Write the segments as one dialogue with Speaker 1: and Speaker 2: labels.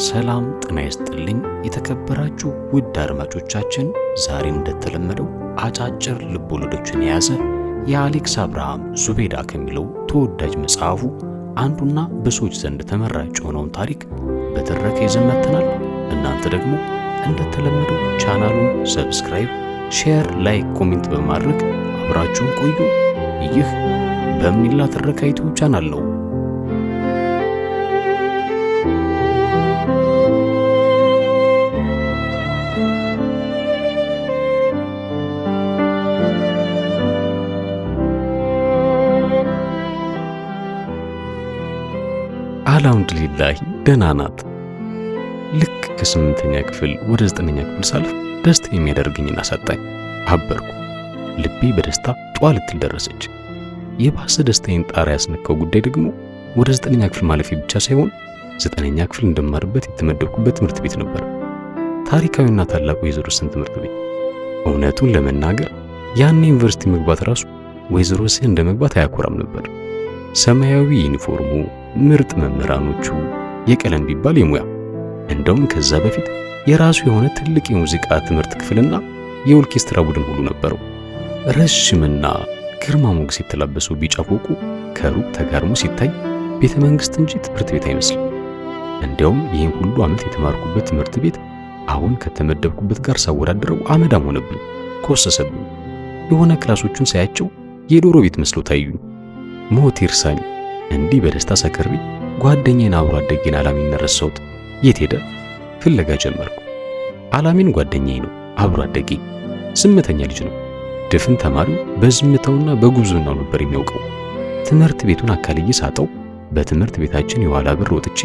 Speaker 1: ሰላም ጤና ይስጥልኝ የተከበራችሁ ውድ አድማጮቻችን፣ ዛሬም እንደተለመደው አጫጭር ልቦለዶችን የያዘ የአሌክስ አብርሃም ዙቤዳ ከሚለው ተወዳጅ መጽሐፉ አንዱና በሰዎች ዘንድ ተመራጭ የሆነውን ታሪክ በትረካ ይዘን መጥተናል። እናንተ ደግሞ እንደተለመደው ቻናሉን ሰብስክራይብ፣ ሼር፣ ላይክ፣ ኮሜንት በማድረግ አብራችሁን ቆዩ። ይህ በሚላ ትረካ ዩቲዩብ ቻናል ነው። አልሐምዱሊላህ ደህና ናት። ልክ ከ8ኛ ክፍል ወደ 9ኛ ክፍል ሳልፍ ደስታ የሚያደርገኝና አሳጣኝ አበርኩ። ልቤ በደስታ ጧ ልትል ደረሰች። የባሰ ደስታዬን ጣሪያ ያስነካው ጉዳይ ደግሞ ወደ 9ኛ ክፍል ማለፌ ብቻ ሳይሆን 9ኛ ክፍል እንደማርበት የተመደብኩበት ትምህርት ቤት ነበር። ታሪካዊና ታላቁ የወይዘሮ ስን ትምህርት ቤት። እውነቱን ለመናገር ያን ዩኒቨርሲቲ መግባት ራሱ ወይዘሮ ስን እንደመግባት አያኮራም ነበር። ሰማያዊ ዩኒፎርሙ፣ ምርጥ መምህራኖቹ፣ የቀለም ቢባል የሙያ እንደውም ከዛ በፊት የራሱ የሆነ ትልቅ የሙዚቃ ትምህርት ክፍልና የኦርኬስትራ ቡድን ሁሉ ነበረው። ረዥምና ግርማ ሞገስ የተላበሰው ቢጫ ፎቁ ከሩቅ ተጋርሞ ሲታይ ቤተ መንግስት እንጂ ትምህርት ቤት አይመስልም። እንዲያውም ይህን ሁሉ ዓመት የተማርኩበት ትምህርት ቤት አሁን ከተመደብኩበት ጋር ሳወዳደረው አመዳም ሆነብኝ፣ ኮሰሰብኝ። የሆነ ክላሶቹን ሳያቸው የዶሮ ቤት መስለው ታዩኝ። ሞት ይርሳኝ። እንዲህ በደስታ ሰከሬ ጓደኛዬን አብሮ አደጌን አላሚን ረሳሁት። የት ሄደ? ፍለጋ ጀመርኩ። አላሚን ጓደኛዬ ነው፣ አብሮ አደጌ፣ ዝምተኛ ልጅ ነው። ድፍን ተማሪው በዝምታውና በጉብዝናው ነበር የሚያውቀው። ትምህርት ቤቱን አካልዬ ሳጠው በትምህርት ቤታችን የኋላ በር ወጥቼ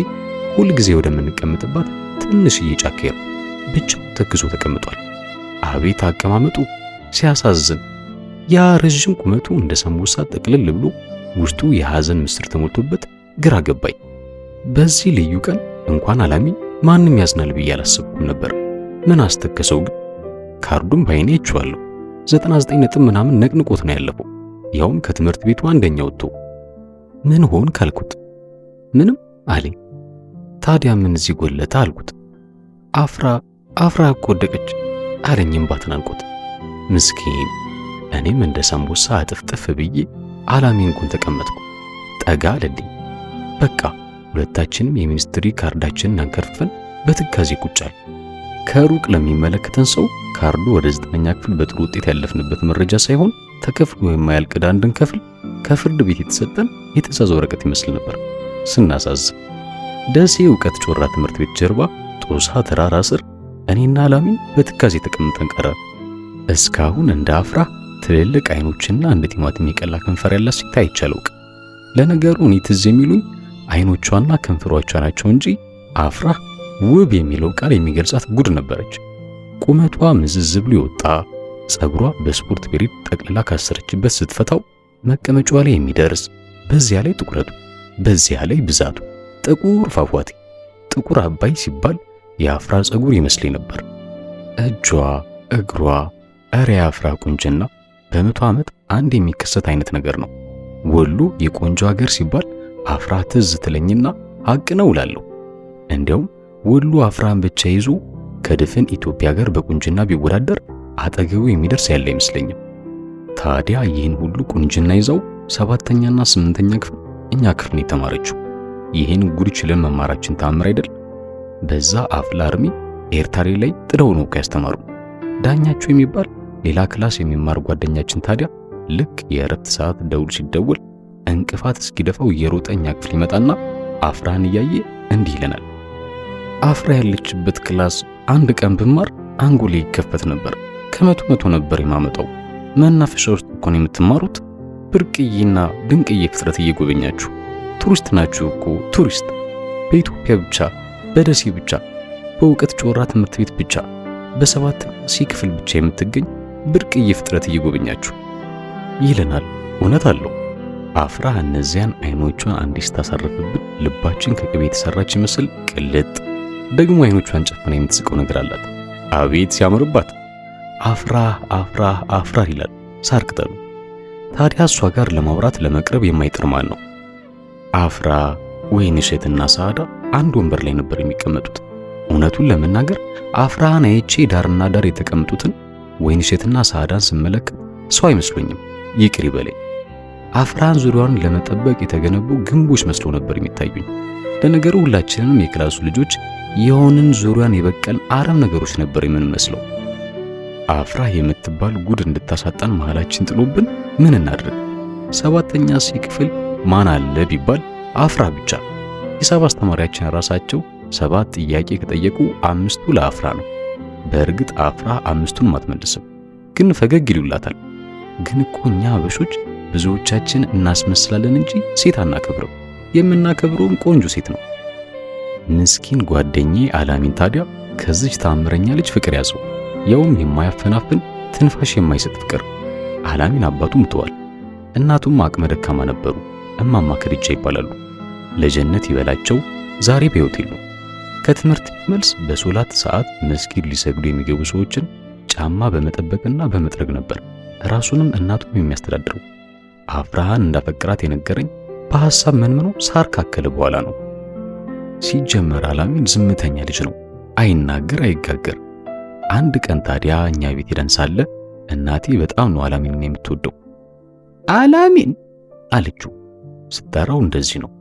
Speaker 1: ሁል ጊዜ ወደምንቀመጥባት ትንሽዬ ጫካ ብቻው ተክዞ ተቀምጧል። አቤት አቀማመጡ ሲያሳዝን! ያ ረዥም ቁመቱ እንደ ሰንቦሳ ጠቅልል ብሎ ውስጡ የሐዘን ምስር ተሞልቶበት ግራ ገባኝ። በዚህ ልዩ ቀን እንኳን አላሚ ማንም ያዝናል ብዬ አላሰብኩም ነበር። ምን አስተከሰው ግን? ካርዱን ባይኔ አይቼዋለሁ። 99 ነጥብ ምናምን ነቅንቆት ነው ያለፈው፣ ያውም ከትምህርት ቤቱ አንደኛ ወጥቶ። ምን ሆን ካልኩት ምንም አለኝ። ታዲያ ምን እዚህ ጎለታ አልኩት። አፍራ እኮ ወደቀች አለኝም ባትናንቆት። ምስኪን። እኔም እንደ ሳምቦሳ አጥፍጥፍ ብዬ አላሚን ጎን ተቀመጥኩ። ጠጋ አለልኝ። በቃ ሁለታችንም የሚኒስትሪ ካርዳችንን አንከርፈን በትካዜ ቁጭ አልን። ከሩቅ ለሚመለከተን ሰው ካርዱ ወደ 9ኛ ክፍል በጥሩ ውጤት ያለፍንበት መረጃ ሳይሆን ተከፍሎ የማያልቅ ዕዳ እንድንከፍል ከፍርድ ቤት የተሰጠን የትዕዛዝ ወረቀት ይመስል ነበር። ስናሳዝን። ደሴ እውቀት ጮራ ትምህርት ቤት ጀርባ ጦሳ ተራራ ስር እኔና አላሚን በትካዜ ተቀምጠን ቀረ። እስካሁን እንደ አፍራ ትልልቅ አይኖችና እንደ ቲማቲም የቀላ ከንፈር ያላት ሴት አይቼ አላውቅም። ለነገሩ እኔ ትዝ የሚሉኝ አይኖቿና ከንፈሮቿ ናቸው እንጂ አፍራ ውብ የሚለው ቃል የሚገልጻት ጉድ ነበረች። ቁመቷ ምዝዝ ብሎ የወጣ ጸጉሯ በስፖርት ቤሬት ጠቅልላ ካሰረችበት ስትፈታው መቀመጫዋ ላይ የሚደርስ፣ በዚያ ላይ ጥቁረቱ፣ በዚያ ላይ ብዛቱ፣ ጥቁር ፏፏቴ፣ ጥቁር አባይ ሲባል የአፍራ ጸጉር ይመስለኝ ነበር። እጇ፣ እግሯ፣ እረ የአፍራ ቁንጅና በ100 ዓመት አንድ የሚከሰት አይነት ነገር ነው። ወሎ የቆንጆ ሀገር ሲባል አፍራ ትዝ ትለኝና ሀቅ ነው እላለሁ። እንዲያውም ወሎ አፍራን ብቻ ይዞ ከድፍን ኢትዮጵያ ጋር በቁንጅና ቢወዳደር አጠገቡ የሚደርስ ያለ አይመስለኝም። ታዲያ ይህን ሁሉ ቁንጅና ይዛው 7ኛና 8ኛ ክፍል እኛ ክፍል የተማረችው ይህን ጉድ ችለን መማራችን ታምር አይደል? በዛ አፍላ እርሜ ኤርታሌ ላይ ጥደው ነው ያስተማሩ። ዳኛቸው የሚባል ሌላ ክላስ የሚማር ጓደኛችን ታዲያ ልክ የእረፍት ሰዓት ደውል ሲደወል እንቅፋት እስኪደፋው እየሮጠኛ ክፍል ይመጣና አፍራን እያየ እንዲህ ይለናል። አፍራ ያለችበት ክላስ አንድ ቀን ብማር አንጎሌ ይከፈት ነበር። ከ100 ነበር የማመጣው። መናፈሻ ውስጥ እኮ ነው የምትማሩት። ብርቅዬና ድንቅዬ ፍጥረት እየጎበኛችሁ ቱሪስት ናችሁ እኮ ቱሪስት። በኢትዮጵያ ብቻ፣ በደሴ ብቻ፣ በእውቀት ጮራ ትምህርት ቤት ብቻ፣ በ7 ሲ ክፍል ብቻ የምትገኝ ብርቅዬ ፍጥረት እየጎበኛችሁ ይለናል። እውነት አለው። አፍራ እነዚያን አይኖቿን አንዲት ስታሳርፍብን ልባችን ከቅቤ የተሰራች ይመስል ቅልጥ። ደግሞ አይኖቿን ጨፍና የምትስቀው ነገር አላት። አቤት ሲያምርባት! አፍራ ይላል ሳር ቅጠሉ። ታዲያ እሷ ጋር ለማውራት ለመቅረብ የማይጥር ማን ነው? አፍራ፣ ወይንሸትና ሳዳ አንድ ወንበር ላይ ነበር የሚቀመጡት። እውነቱን ለመናገር አፍራህን አይቼ ዳርና ዳር የተቀመጡትን ወይንሸትና ሳዳን ስመለከት ሰው አይመስሉኝም። ይቅር ይበለኝ። አፍራህን ዙሪያውን ለመጠበቅ የተገነቡ ግንቦች መስለው ነበር የሚታዩኝ። ለነገሩ ሁላችንም የክላሱ ልጆች የሆንን ዙሪያን የበቀልን አረም ነገሮች ነበር የምንመስለው። አፍራህ የምትባል ጉድ እንድታሳጣን መሃላችን ጥሎብን ምን እናድርግ? 7ኛ ሲ ክፍል ማን አለ ቢባል አፍራህ ብቻ። ሂሳብ አስተማሪያችን ራሳቸው 7 ጥያቄ ከጠየቁ 5ቱ ለአፍራህ ነው። በእርግጥ አፍራህ 5ቱን አትመልስም፣ ግን ፈገግ ይሉላታል። ግን እኮ እኛ አበሾች ብዙዎቻችን እናስመስላለን እንጂ ሴት አናከብረው። የምናከብረውም ቆንጆ ሴት ነው። ምስኪን ጓደኛዬ አላሚን ታዲያ ከዚች ታምረኛ ልጅ ፍቅር ያዘው። ያውም የማያፈናፍን ትንፋሽ የማይሰጥ ፍቅር። አላሚን አባቱ ሙተዋል፣ እናቱም አቅመ ደካማ ነበሩ። እማማ ከድጃ ይባላሉ። ለጀነት ይበላቸው ዛሬ በሕይወት የሉም። ከትምህርት መልስ በሶላት ሰዓት መስጊድ ሊሰግዱ የሚገቡ ሰዎችን ጫማ በመጠበቅና በመጥረግ ነበር ራሱንም እናቱም የሚያስተዳድረው። አፍራህን እንዳፈቅራት የነገረኝ በሐሳብ መንምኖ ሳር ካከለ በኋላ ነው። ሲጀመር አላሚን ዝምተኛ ልጅ ነው፣ አይናገር አይጋገር። አንድ ቀን ታዲያ እኛ ቤት ሄደን ሳለ እናቴ በጣም ነው አላሚንን የምትወደው። አላሚን አለችው። ስትጠራው እንደዚህ ነው።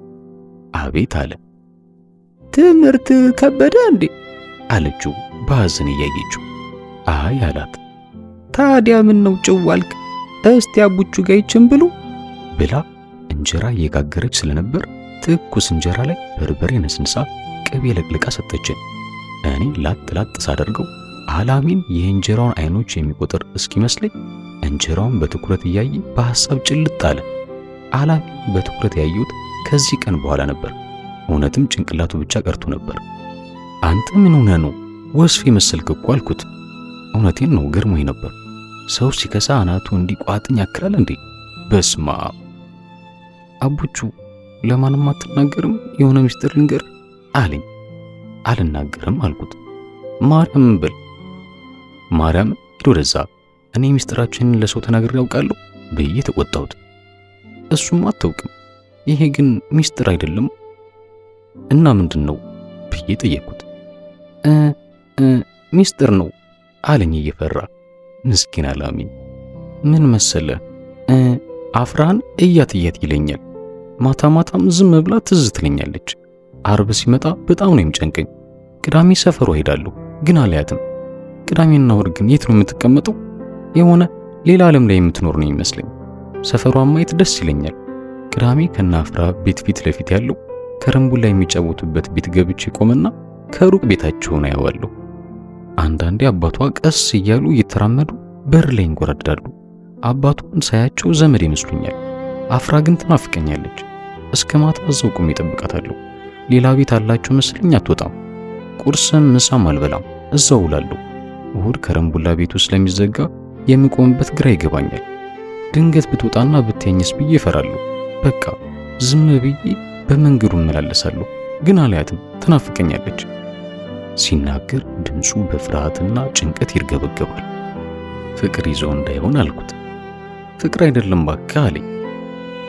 Speaker 1: አቤት አለ። ትምህርት ከበደ እንዴ አለችው በሐዘን እያየችው። አይ አላት። ታዲያ ምን ነው ጭው አልክ? እስቲ አቡቹ ጋር ይችን ብሉ ብላ እንጀራ እየጋገረች ስለነበር ትኩስ እንጀራ ላይ በርበሬ ነስንሳ ቅቤ ለቅልቃ ሰጠችን። እኔ ላጥ ላጥ ሳደርገው አላሚን የእንጀራውን አይኖች የሚቆጥር እስኪመስለኝ እንጀራውን በትኩረት እያየ በሐሳብ ጭልጥ አለ። አላሚን በትኩረት ያየሁት ከዚህ ቀን በኋላ ነበር። እውነትም ጭንቅላቱ ብቻ ቀርቶ ነበር። አንተ ምን ሆነ ነው ወስፌ መሰልክ እኮ አልኩት። እውነቴን ነው፣ ገርሞኝ ነበር። ሰው ሲከሳ አናቱ እንዲቋጥኝ ያክላል እንዴ? በስማ አቡቹ ለማንም አትናገርም? የሆነ ምስጢር ልንገር አለኝ። አልናገርም አልኩት። ማርያም በል። ማርያም ሄዶ ወደዛ። እኔ ምስጢራችንን ለሰው ተናግሬ ያውቃለሁ ብዬ ተቆጣሁት። እሱም አታውቅም፣ ይሄ ግን ምስጢር አይደለም እና ምንድን ነው ብዬ ጠየቅኩት። ምስጢር ነው አለኝ እየፈራ። ምስኪን አላሚን። ምን መሰለ፣ አፍራህን እያት ይለኛል። ማታ ማታም ዝም ብላ ትዝ ትለኛለች። አርብ ሲመጣ በጣም ነው የሚጨንቀኝ። ቅዳሜ ሰፈሩ ሄዳለሁ ግን አልያትም። ቅዳሜና እሑድ ግን የት ነው የምትቀመጠው? የሆነ ሌላ ዓለም ላይ የምትኖር ነው ይመስለኝ። ሰፈሯን ማየት ደስ ይለኛል። ቅዳሜ ከናፍራ ቤት ፊት ለፊት ያለው ከረምቡላ የሚጫወቱበት ቤት ገብቼ ቆመና ከሩቅ ቤታቸውን አየዋለሁ። አንዳንዴ አባቷ ቀስ እያሉ እየተራመዱ በር ላይ ይንጎራደዳሉ። አባቷን ሳያቸው ዘመድ ይመስሉኛል። አፍራ ግን ትናፍቀኛለች። እስከ ማታ እዛው ቆሜ እጠብቃታለሁ። ሌላ ቤት አላቸው መስለኝ አትወጣም። ቁርስም ምሳም አልበላም፣ እዛው ውላለሁ። እሑድ ከረምቡላ ቤቱ ስለሚዘጋ የምቆምበት ግራ ይገባኛል። ድንገት ብትወጣና ብትየኝስ ብዬ እፈራለሁ። በቃ ዝም ብዬ በመንገዱ እመላለሳለሁ፣ ግን አልያትም፣ ትናፍቀኛለች። ሲናገር ድምፁ በፍርሃትና ጭንቀት ይርገበገባል። ፍቅር ይዞ እንዳይሆን አልኩት። ፍቅር አይደለም እባክህ አለኝ።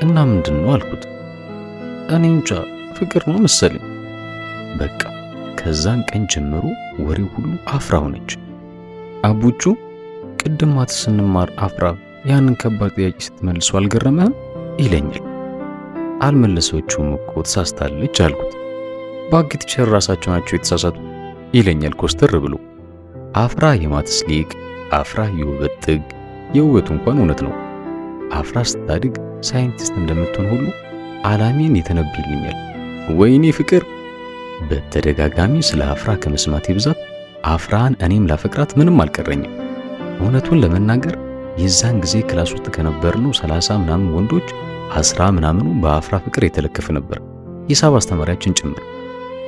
Speaker 1: እና ምንድነው አልኩት። እኔ እንጃ ፍቅር ነው መሰለኝ። በቃ ከዛን ቀን ጀምሮ ወሬው ሁሉ አፍራ ሆነች። አቡቹ ቅድም ማት ስንማር አፍራ ያንን ከባድ ጥያቄ ስትመልሱ አልገረመህም ይለኛል። አልመለሰችውም እኮ ተሳስታለች አልኩት። ባክ ቲቸር ራሳቸው ናቸው የተሳሳቱ ይለኛል ኮስተር ብሎ። አፍራ የማትስ ሊቅ፣ አፍራ የውበት ጥግ። የውበቱ እንኳን እውነት ነው። አፍራ ስታድግ ሳይንቲስት እንደምትሆን ሁሉ አላሚን የተነብይልኛል። ወይኔ ፍቅር! በተደጋጋሚ ስለ አፍራ ከመስማቴ ብዛት አፍራን እኔም ላፈቅራት ምንም አልቀረኝም። እውነቱን ለመናገር የዛን ጊዜ ክላስ ውስጥ ከነበርነው 30 ምናምን ወንዶች 10 ምናምኑ በአፍራ ፍቅር የተለከፈ ነበር፣ ሂሳብ አስተማሪያችን ጭምር።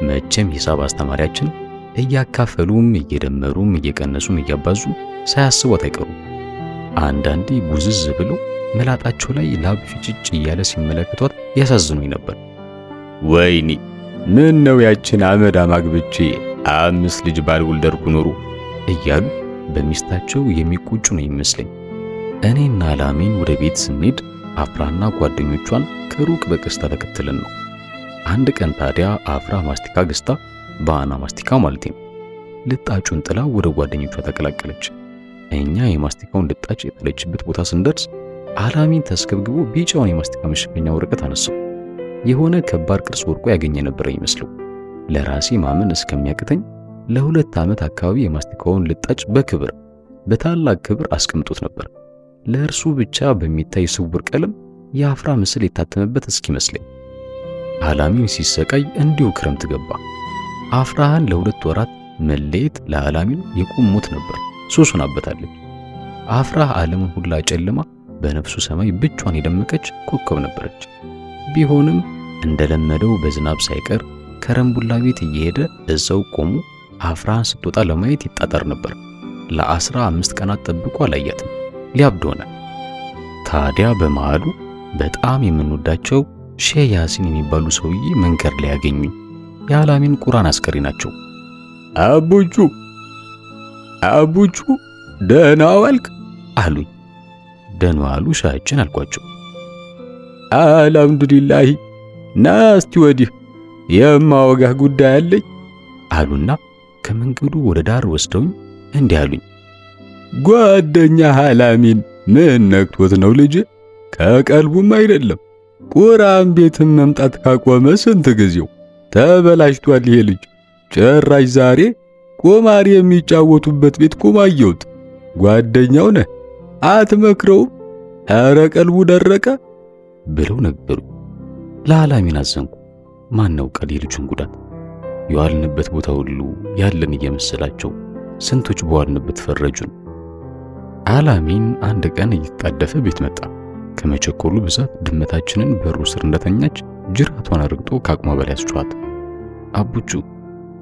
Speaker 1: መቼም ሂሳብ አስተማሪያችን እያካፈሉም እየደመሩም እየቀነሱም እያባዙ ሳያስቧት አይቀሩም። አንዳንዴ ጉዝዝ ብለው መላጣቸው ላይ ላብ ፍጭጭ እያለ ሲመለከቷት ያሳዝኑኝ ነበር። ወይኔ ምን ነው ያችን አመድ አማግብቼ 5 ልጅ ባልወለድኩ ኖሮ እያሉ በሚስታቸው የሚቆጩ ነው ይመስለኝ። እኔና አላሚን ወደ ቤት ስንሄድ አፍራና ጓደኞቿን ከሩቅ በቀስታ ተከትለን ነው። አንድ ቀን ታዲያ አፍራ ማስቲካ ገዝታ በአና ማስቲካ ማለት ነው። ልጣጩን ጥላ ወደ ጓደኞቿ ተቀላቀለች። እኛ የማስቲካውን ልጣጭ የጣለችበት ቦታ ስንደርስ አላሚን ተስገብግቦ ቢጫውን የማስቲካ መሸፈኛ ወረቀት አነሳው። የሆነ ከባድ ቅርስ ወርቆ ያገኘ ነበር ይመስለው። ለራሴ ማመን እስከሚያቅተኝ ለ2 ዓመት አካባቢ የማስቲካውን ልጣጭ በታላቅ ክብር አስቀምጦት ነበር። ለእርሱ ብቻ በሚታይ ስውር ቀለም የአፍራ ምስል የታተመበት እስኪመስለኝ። አላሚን ሲሰቃይ እንዲሁ ክረምት ገባ። አፍራህን ለ2 ወራት መለየት ለአላሚን የቁም ሞት ነበር። ሱሱን አበታለች። አፍራህ ዓለምን ሁላ ጨልማ በነፍሱ ሰማይ ብቻዋን የደመቀች ኮከብ ነበረች። ቢሆንም እንደለመደው በዝናብ ሳይቀር ከረምቡላ ቤት እየሄደ እዛው ቆሞ አፍራህን ስትወጣ ለማየት ይጣጣር ነበር። ለ15 ቀናት ጠብቆ አላያትም። ሊያብድ ሆነ። ታዲያ በመሃሉ በጣም የምንወዳቸው ሼህ ያሲን የሚባሉ ሰውዬ መንገድ ላይ ያገኙኝ። የአላሚን ቁርአን አስቀሪ ናቸው። አቡቹ ደህና ዋልክ አሉኝ። ደህና ዋሉ ሻችን አልኳቸው። አልሐምዱሊላህ ና እስቲ ወዲህ የማወጋህ ጉዳይ አለኝ አሉና ከመንገዱ ወደ ዳር ወስደውኝ እንዲህ አሉኝ። ጓደኛህ አላሚን ምን ነክቶት ነው ልጅ? ከቀልቡም አይደለም። ቁርአን ቤትም መምጣት ካቆመ ስንት ጊዜው ተበላሽቷል ይሄ ልጅ። ጭራሽ ዛሬ ቁማር የሚጫወቱበት ቤት ቆሞ አየሁት። ጓደኛው ነህ አትመክረውም? ኧረ ቀልቡ ደረቀ ብለው ነገሩ። ለአላሚን አዘንኩ። ማን ነው ቀል የልጁን ጉዳት? የዋልንበት ቦታ ሁሉ ያለን እየመሰላቸው ስንቶች በዋልንበት ፈረጁን። አላሚን አንድ ቀን እየተጣደፈ ቤት መጣ። ከመቸኮሉ ብዛት ድመታችንን በሩ ስር እንደተኛች ጅራቷን አርግጦ ከአቅሟ በላይ አስጨዋት።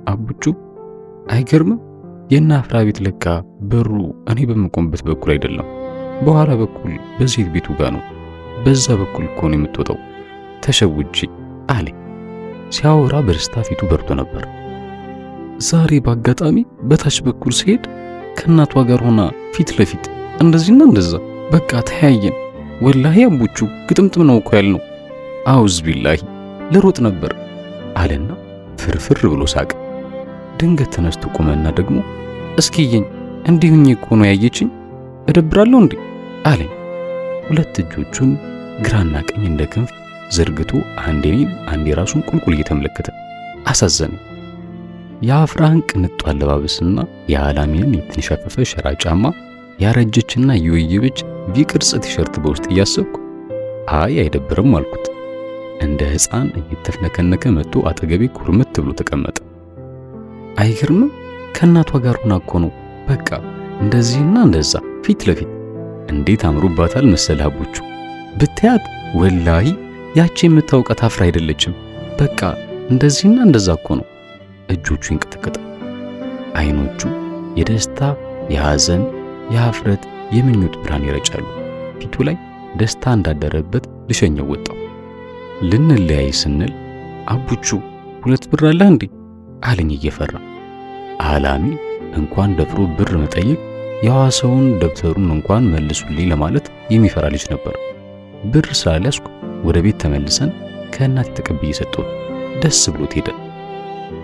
Speaker 1: አቡቹ አይገርምም? የናፍራ ቤት ለካ በሩ እኔ በምቆምበት በኩል አይደለም፣ በኋላ በኩል በሴት ቤቱ ጋር ነው። በዛ በኩል እኮ ነው የምትወጣው። ተሸውጄ አለ። ሲያወራ በደስታ ፊቱ በርቶ ነበር። ዛሬ በአጋጣሚ በታች በኩል ሲሄድ ከእናቷ ጋር ሆና ፊት ለፊት እንደዚህና እንደዛ በቃ ተያየን። ወላሂ አቡቹ ግጥምጥም ነው እኮ ያልነው። አውዝ ቢላሂ ልሮጥ ነበር አለና ፍርፍር ብሎ ሳቀ። ድንገት ተነስቶ ቆመና ደግሞ እስኪየኝ እንዲሁኝ እኮ ነው ያየችኝ፣ እደብራለሁ እንዴ አለኝ። 2 እጆቹን ግራና ቀኝ እንደ ክንፍ ዘርግቶ አንዴ እኔን አንዴ ራሱን ቁልቁል እየተመለከተ አሳዘነኝ። የአፍራህን ቅንጡ አለባበስና የአላሚንን የተንሻፈፈ ሸራ ጫማ፣ ያረጀችና የወየበች ቪቅርጽ ቲሸርት በውስጥ እያሰብኩ አይ አይደብርም አልኩት። እንደ ሕፃን እየተፍነከነከ መጥቶ አጠገቤ ኩርምት ብሎ ተቀመጠ። አይገርምም? ከእናቷ ጋር ሆና እኮ ነው በቃ እንደዚህና እንደዛ ፊት ለፊት። እንዴት አምሮባታል መሰለህ አቡቹ ብታያት፣ ወላሂ ያቺ የምታውቃት አፍራ አይደለችም። በቃ እንደዚህና እንደዛ እኮ ነው። እጆቹ ይንቀጠቀጣል። አይኖቹ የደስታ የሐዘን የሀፍረት የምኞት ብርሃን ይረጫሉ። ፊቱ ላይ ደስታ እንዳደረበት ልሸኘው ወጣው። ልንለያይ ስንል አቡቹ 2 ብር አለ እንዴ አለኝ እየፈራ። አላሚን እንኳን ደፍሮ ብር መጠየቅ የዋሰውን ደብተሩን እንኳን መልሱልኝ ለማለት የሚፈራ ልጅ ነበር። ብር ስላልያዝኩ ወደ ቤት ተመልሰን ከእናቴ ተቀብዬ ሰጠሁት። ደስ ብሎት ሄደ።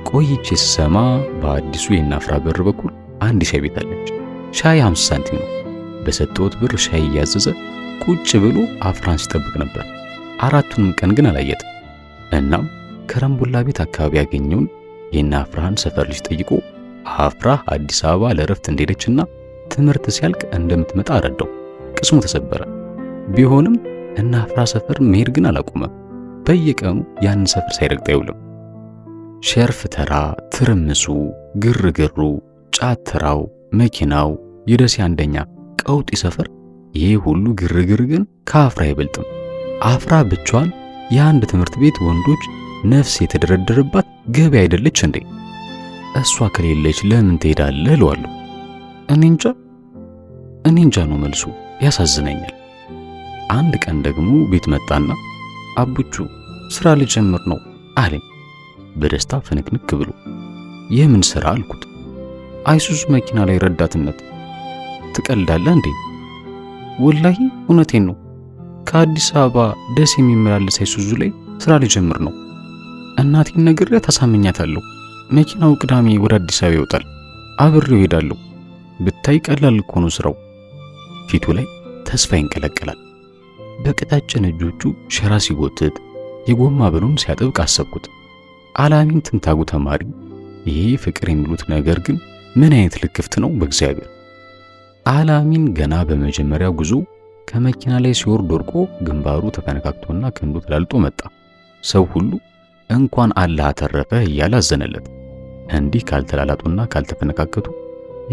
Speaker 1: ቆይቼ ስሰማ በአዲሱ የናፍራ በር በኩል አንድ ሻይ ቤት አለች። ሻይ 50 ሳንቲም ነው። በሰጠሁት ብር ሻይ እያዘዘ ቁጭ ብሎ አፍራን ሲጠብቅ ነበር። 4ቱንም ቀን ግን አላየትም። እናም ከረምቡላ ቤት አካባቢ ያገኘውን የናፍራን ሰፈር ልጅ ጠይቆ አፍራህ አዲስ አበባ ለረፍት እንደሄደችና ትምህርት ሲያልቅ እንደምትመጣ አረዳው። ቅስሙ ተሰበረ። ቢሆንም እናፍራ ሰፈር መሄድ ግን አላቆመም። በየቀኑ ያንን ሰፈር ሳይረግጥ አይውልም። ሸርፍ ተራ፣ ትርምሱ፣ ግርግሩ፣ ጫት ተራው፣ መኪናው፣ የደሴ አንደኛ ቀውጢ ሰፈር፣ ይሄ ሁሉ ግርግር ግን ከአፍራ አይበልጥም። አፍራ ብቻዋን የአንድ ትምህርት ቤት ወንዶች ነፍስ የተደረደረባት ገበያ አይደለች እንዴ? እሷ ከሌለች ለምን ትሄዳለህ እለዋለሁ። እኔ እንጃ ነው መልሱ። ያሳዝነኛል። አንድ ቀን ደግሞ ቤት መጣና አቡቹ ስራ ልጀምር ነው አለኝ በደስታ ፍንክንክ ብሎ። የምን ስራ አልኩት። አይሱዙ መኪና ላይ ረዳትነት። ትቀልዳለህ እንዴ? ወላሂ እውነቴን ነው። ከአዲስ አበባ ደስ የሚመላለስ አይሱዙ ላይ ስራ ልጀምር ነው። እናቴን ነግሬያት ታሳምኛታለሁ። መኪናው ቅዳሜ ወደ አዲስ አበባ ይወጣል። አብሬው ሄዳለሁ። ብታይ ቀላል እኮ ነው ስራው። ፊቱ ላይ ተስፋ ይንቀለቀላል። በቀጫጭን እጆቹ ሸራ ሲጎትት የጎማ ብሎን ሲያጠብቅ አሰብኩት። አላሚን ትንታጉ ተማሪ፣ ይሄ ፍቅር የሚሉት ነገር ግን ምን አይነት ልክፍት ነው በእግዚአብሔር። አላሚን ገና በመጀመሪያ ጉዞ ከመኪና ላይ ሲወርድ ወድቆ ግንባሩ ተፈነካክቶና ክንዱ ተላልጦ መጣ። ሰው ሁሉ እንኳን አላህ አተረፈህ እያለ አዘነለት። እንዲህ ካልተላላጡና ካልተፈነካከቱ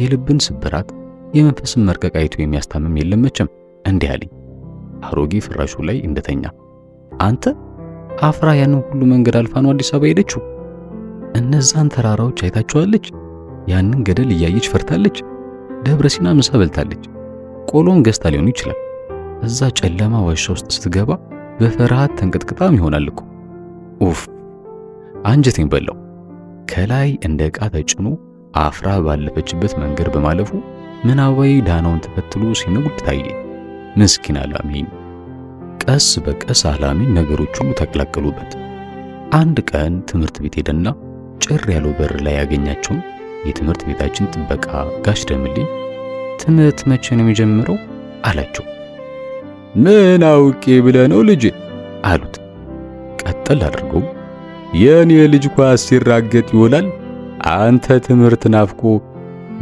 Speaker 1: የልብን ስብራት የመንፈስን መርቀቅ አይቶ የሚያስታምም የለም መቼም። እንዲህ አለኝ አሮጌ ፍራሹ ላይ እንደተኛ። አንተ አፍራ ያንን ሁሉ መንገድ አልፋ ነው አዲስ አበባ ሄደችው? እነዛን ተራራዎች አይታቸዋለች? ያንን ገደል እያየች ፈርታለች? ደብረ ሲና ምሳ በልታለች? ቆሎም ገዝታ ሊሆን ይችላል። እዛ ጨለማ ዋሻ ውስጥ ስትገባ በፍርሃት ተንቀጥቅጣም ይሆናል እኮ። ኡፍ አንጀቴን በላው። ከላይ እንደ ዕቃ ተጭኖ አፍራ ባለፈችበት መንገድ በማለፉ ምናባዊ ዳናውን ተከትሎ ሲነጉድ ታየ። ምስኪን አላሚን። ቀስ በቀስ አላሚን ነገሮች ሁሉ ተቀላቀሉበት። አንድ ቀን ትምህርት ቤት ሄደና ጭር ያለው በር ላይ ያገኛቸውን የትምህርት ቤታችን ጥበቃ ጋሽ ደምልኝ ትምህርት መቼ ነው የሚጀምረው አላቸው። ምን አውቄ ብለህ ነው ልጄ አሉት። ቀጠል አድርገው የኔ ልጅ ኳስ ሲራገጥ ይውላል፣ አንተ ትምህርት ናፍቆ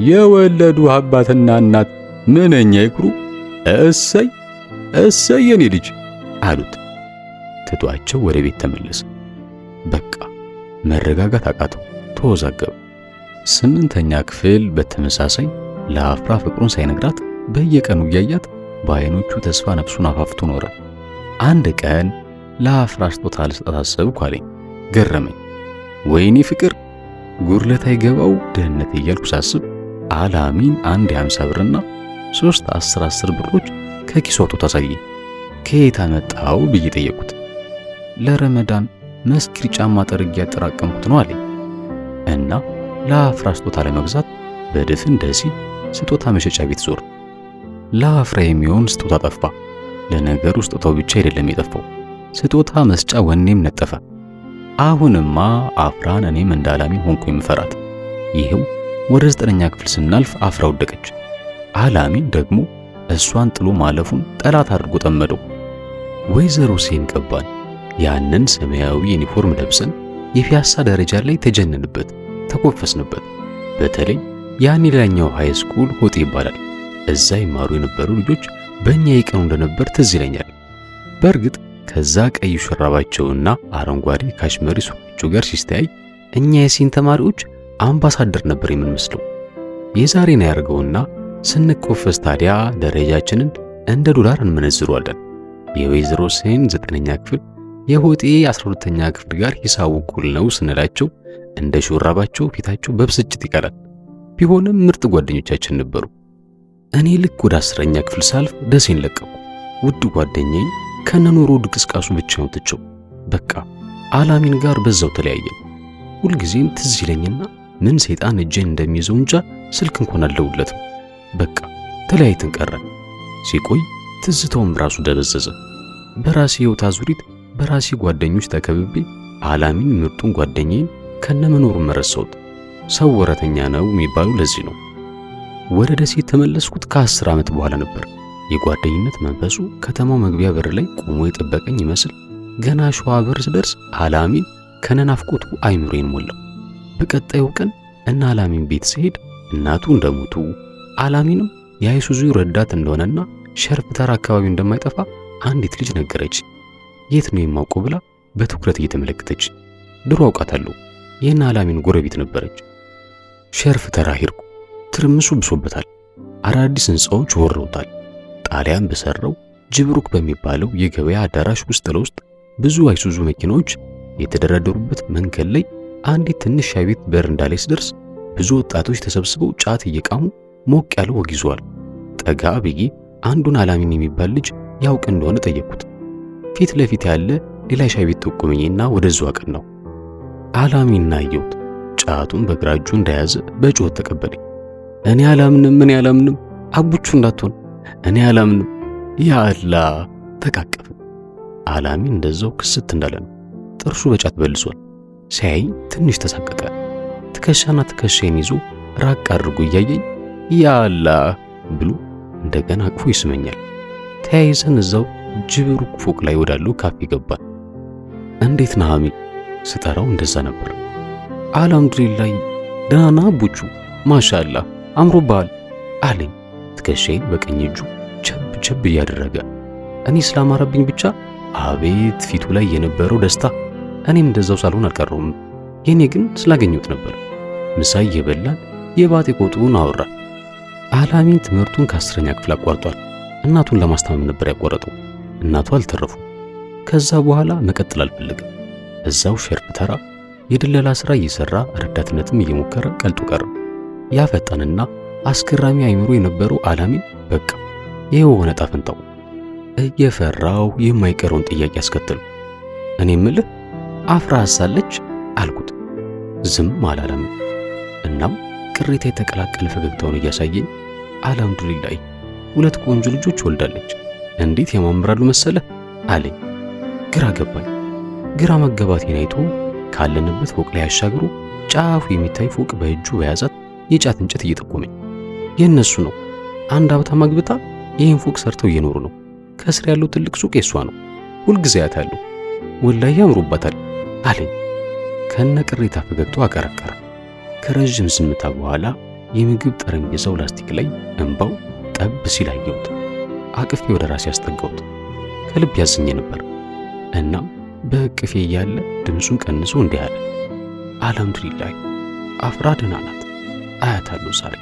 Speaker 1: የወለዱ አባትና እናት ምንኛ ይኩሩ፣ እሰይ እሰይ የኔ ልጅ አሉት። ትቷቸው ወደ ቤት ተመለሰ። በቃ መረጋጋት አቃተው፣ ተወዛገበ። 8ኛ ክፍል በተመሳሳይ ለአፍራ ፍቅሩን ሳይነግራት በየቀኑ እያያት በአይኖቹ ተስፋ ነፍሱን አፋፍቶ ኖረ። አንድ ቀን ለአፍራ ስጦታ ልሰጣት አሰብኩ አለኝ። ገረመኝ። ወይኔ ፍቅር ጉርለት አይገባው ድህነት እያልኩ ሳስብ አላሚን አንድ የ50 ብርና 3 10 ብሮች ከኪሱ አውጥቶ አሳየኝ። ከየት አመጣው ብዬ ጠየቁት። ለረመዳን መስኪር ጫማ ጠርጌ ያጠራቀምኩት ነው አለኝ። እና ለአፍራ ስጦታ ለመግዛት በድፍን ደሲ ስጦታ መሸጫ ቤት ዞር። ለአፍራ የሚሆን ስጦታ ጠፋ። ለነገሩ ስጦታው ብቻ አይደለም የጠፋው፣ ስጦታ መስጫ ወኔም ነጠፈ። አሁንማ አፍራን እኔም እንደ አላሚን ሆንኩ የምፈራት። ይሄው ወደ 9ኛ ክፍል ስናልፍ አፍራ ወደቀች። አላሚን ደግሞ እሷን ጥሎ ማለፉን ጠላት አድርጎ ጠመደው። ወይዘሮ ሴን ቀባን። ያንን ሰማያዊ ዩኒፎርም ለብሰን የፒያሳ ደረጃ ላይ ተጀነንበት፣ ተኮፈስንበት። በተለይ ያን ሌላኛው ሃይ ስኩል ሆጤ ይባላል። እዛ ይማሩ የነበሩ ልጆች በእኛ ይቀኑ እንደነበር ትዝ ይለኛል። በእርግጥ ከዛ ቀይ ሹራባቸውና አረንጓዴ ካሽመሪ ሱሪያቸው ጋር ሲስተያይ እኛ የሲን ተማሪዎች አምባሳደር ነበር የምንመስለው። የዛሬን ያርገውና ስንኮፈስ ታዲያ ደረጃችንን እንደ ዶላር እንመነዝረዋለን። የወይዘሮ ሴን 9ኛ ክፍል የሆጤ 12ኛ ክፍል ጋር ሂሳቡ እኩል ነው ስንላቸው እንደ ሹራባቸው ፊታቸው በብስጭት ይቀላል። ቢሆንም ምርጥ ጓደኞቻችን ነበሩ። እኔ ልክ ወደ 10ኛ ክፍል ሳልፍ ደሴን ለቀቁ። ውድ ጓደኛዬን ከነኑሮ ድቅስቃሱ ብቻውን ትቼው በቃ አላሚን ጋር በዛው ተለያየን። ሁልጊዜም ትዝ ይለኝና ምን ሰይጣን እጄን እንደሚይዘው እንጃ ስልክ እንኳን አልደውለትም። በቃ ተለያይተን ቀረን። ሲቆይ ትዝታውም ራሱ ደበዘዘ። በራሴ ሕይወት አዙሪት በራሴ ጓደኞች ተከብቤ አላሚን ምርጡን ጓደኛዬን ከነመኖሩ መረሳሁት። ሰው ወረተኛ ነው የሚባለው ለዚህ ነው። ወደ ደሴ ተመለስኩት ከ10 ዓመት በኋላ ነበር። የጓደኝነት መንፈሱ ከተማው መግቢያ በር ላይ ቆሞ የጠበቀኝ ይመስል ገና ሸዋ በር ስደርስ አላሚን ከነናፍቆቱ አይምሮዬን ሞላው። በቀጣዩ ቀን እና አላሚን ቤት ስሄድ እናቱ እንደሞቱ አላሚንም የአይሱዙ ረዳት እንደሆነና ሸርፍ ተራ አካባቢ እንደማይጠፋ አንዲት ልጅ ነገረች። የት ነው የማውቀው ብላ በትኩረት እየተመለከተች። ድሮ አውቃታለሁ። የና አላሚን ጎረቤት ነበረች። ሸርፍ ተራ ሄድኩ። ትርምሱ ብሶበታል። አዳዲስ ህንጻዎች ወረውታል። ጣሊያን በሰራው ጅብሩክ በሚባለው የገበያ አዳራሽ ውስጥ ለውስጥ ብዙ አይሱዙ መኪናዎች የተደረደሩበት መንገድ ላይ አንዲት ትንሽ ሻይ ቤት በረንዳ ላይ ስደርስ ብዙ ወጣቶች ተሰብስበው ጫት እየቃሙ ሞቅ ያለ ወግ ይዘዋል። ጠጋ ብዬ አንዱን አላሚን የሚባል ልጅ ያውቅ እንደሆነ ጠየቅኩት። ፊት ለፊት ያለ ሌላ ሻይ ቤት ጠቆመኝና ወደዛው አቀናው። አላሚን አየሁት። ጫቱን በግራ እጁ እንደያዘ በጩኸት ተቀበለኝ። እኔ አላምንም አቡቹ እንዳትሆን እኔ አላምንም። ያ አላህ ተቃቀፈ። አላሚን እንደዛው ክስት እንዳለ ነው። ጥርሱ በጫት በልሷል። ሲያይ ትንሽ ተሳቀቀ። ትከሻና ትከሻዬን ይዞ ራቅ አድርጎ እያየኝ ያአላህ ብሎ እንደገና አቅፎ ይስመኛል። ተያይዘን እዛው ጅብሩክ ፎቅ ላይ ወዳለው ካፌ ገባን። እንዴት ነህ አሚ ስጠራው እንደዛ ነበር። አልሐምዱሊላህ ደህና ነህ ቡቹ ማሻአላህ አምሮብሃል አለኝ ትከሻዬን በቀኝ እጁ ቸብ ቸብ እያደረገ። እኔ ስላማረብኝ ብቻ አቤት ፊቱ ላይ የነበረው ደስታ። እኔም እንደዛው ሳልሆን አልቀረውም። የኔ ግን ስላገኘሁት ነበር። ምሳ እየበላን የባጤ ቆጡን አወራ። አላሚን ትምህርቱን ከ10ኛ ክፍል አቋርጧል። እናቱን ለማስታመም ነበር ያቋረጠው። እናቱ አልተረፉም። ከዛ በኋላ መቀጠል አልፈለገም። እዛው ሸርፍ ተራ የድለላ ስራ እየሰራ ረዳትነትም እየሞከረ ቀልጡ ቀረ። ያፈጣንና አስገራሚ አይምሮ የነበረው አላሚን በቃ ይሄው ሆነ ዕጣ ፈንታው። እየፈራው የማይቀረውን ጥያቄ አስከተሉ። እኔ እምልህ አፍራ አሳለች አልኩት። ዝም አላለም። እናም ቅሬታ የተቀላቀለ ፈገግታውን እያሳየኝ አልሐምዱሊላህ 2 ቆንጆ ልጆች ወልዳለች፣ እንዴት ያማምራሉ መሰለህ አለኝ። ግራ ገባኝ። ግራ መገባቴን አይቶ ካለንበት ፎቅ ላይ አሻግሮ ጫፉ የሚታይ ፎቅ በእጁ በያዛት የጫት እንጨት እየጠቆመኝ የነሱ ነው። አንድ ሀብታም አግብታ ይህን ፎቅ ሰርተው እየኖሩ ነው። ከስር ያለው ትልቅ ሱቅ የሷ ነው። ሁልጊዜ አያታለሁ። ወላሂ ያምሩባታል አለኝ። ከነ ቅሬታ ፈገግታው አቀረቀረ። ከረጅም ዝምታ በኋላ የምግብ ጠረጴዛው ላስቲክ ላይ እንባው ጠብ ሲል አየሁት። አቅፌ ወደ ራሴ ያስጠጋሁት። ከልብ ያዝኜ ነበር። እናም በእቅፌ እያለ ድምፁን ቀንሶ እንዲህ አለ። አልሐምዱሊላህ አፍራ ደህና ናት፣ አያታለሁ ዛሬ